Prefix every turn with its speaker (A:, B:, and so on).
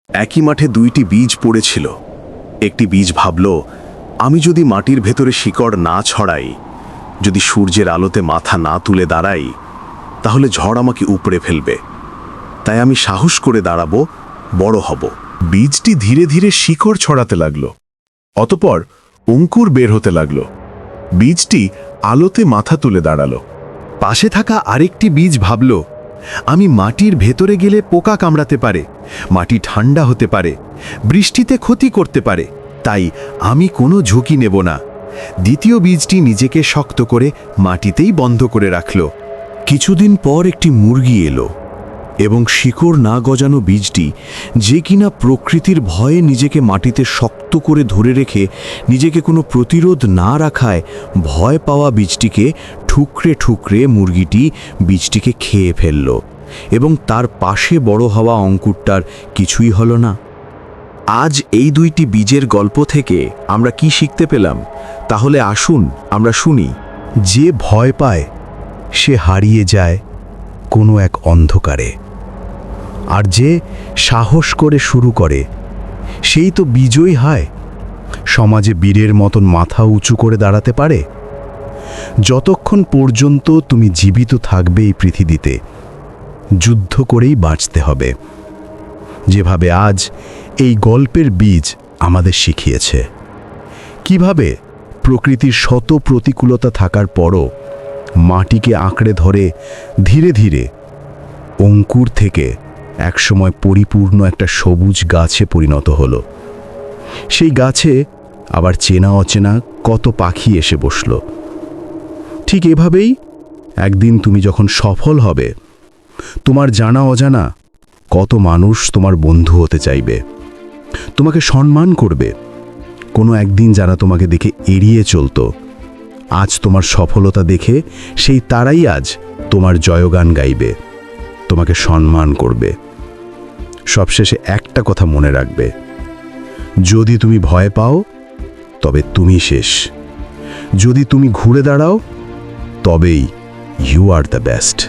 A: একই মাঠে দুইটি বীজ পড়েছিল। একটি বীজ ভাবল, আমি যদি মাটির ভেতরে শিকড় না ছড়াই, যদি সূর্যের আলোতে মাথা না তুলে দাঁড়াই, তাহলে ঝড় আমাকে উপড়ে ফেলবে। তাই আমি সাহস করে দাঁড়াবো, বড় হব।
B: বীজটি ধীরে ধীরে শিকড় ছড়াতে লাগল। অতঃপর অঙ্কুর বের হতে লাগল। বীজটি আলোতে মাথা তুলে দাঁড়ালো।
C: পাশে থাকা আরেকটি বীজ ভাবল, আমি মাটির ভেতরে গেলে পোকা কামড়াতে পারে, মাটি ঠান্ডা হতে পারে, বৃষ্টিতে ক্ষতি করতে পারে, তাই আমি কোনো ঝুঁকি নেব না। দ্বিতীয় বীজটি নিজেকে শক্ত করে মাটিতেই বন্ধ করে রাখল। কিছুদিন পর একটি মুরগি এলো এবং শিকড় না গজানো বীজটি, যে কিনা প্রকৃতির ভয়ে নিজেকে মাটিতে শক্ত করে ধরে রেখে নিজেকে কোনো প্রতিরোধ না রাখায় ভয় পাওয়া বীজটিকে ঠুকরে ঠুকরে মুরগিটি বীজটিকে খেয়ে ফেলল এবং তার পাশে বড় হওয়া অঙ্কুরটার কিছুই হলো না। আজ এই দুইটি বীজের গল্প থেকে আমরা কি শিখতে পেলাম? তাহলে আসুন আমরা শুনি। যে ভয় পায় সে হারিয়ে যায় কোনো এক অন্ধকারে, আর যে সাহস করে শুরু করে সেই তো বিজয়ী হয়, সমাজে বীরের মতন মাথা উঁচু করে দাঁড়াতে পারে। যতক্ষণ পর্যন্ত তুমি জীবিত থাকবে এই পৃথিবীতে, যুদ্ধ করেই বাঁচতে হবে, যেভাবে আজ এই গল্পের বীজ আমাদের শিখিয়েছে। কিভাবে প্রকৃতির শত প্রতিকূলতা থাকার পরও মাটিকে আঁকড়ে ধরে ধীরে ধীরে অঙ্কুর থেকে একসময় পরিপূর্ণ একটা সবুজ গাছে পরিণত হলো। সেই গাছে আবার চেনা অচেনা কত পাখি এসে বসল। ঠিক এভাবেই একদিন তুমি যখন সফল হবে, তোমার জানা অজানা কত মানুষ তোমার বন্ধু হতে চাইবে, তোমাকে সম্মান করবে। কোনো একদিন যারা তোমাকে দেখে এড়িয়ে চলতো, আজ তোমার সফলতা দেখে সেই তারাই আজ তোমার জয়গান গাইবে, তোমাকে সম্মান করবে। সবশেষে একটা কথা মনে রাখবে, যদি তুমি ভয় পাও তবে তুমি শেষ, যদি তুমি ঘুরে দাঁড়াও তবেই ইউ আর দ্য বেস্ট।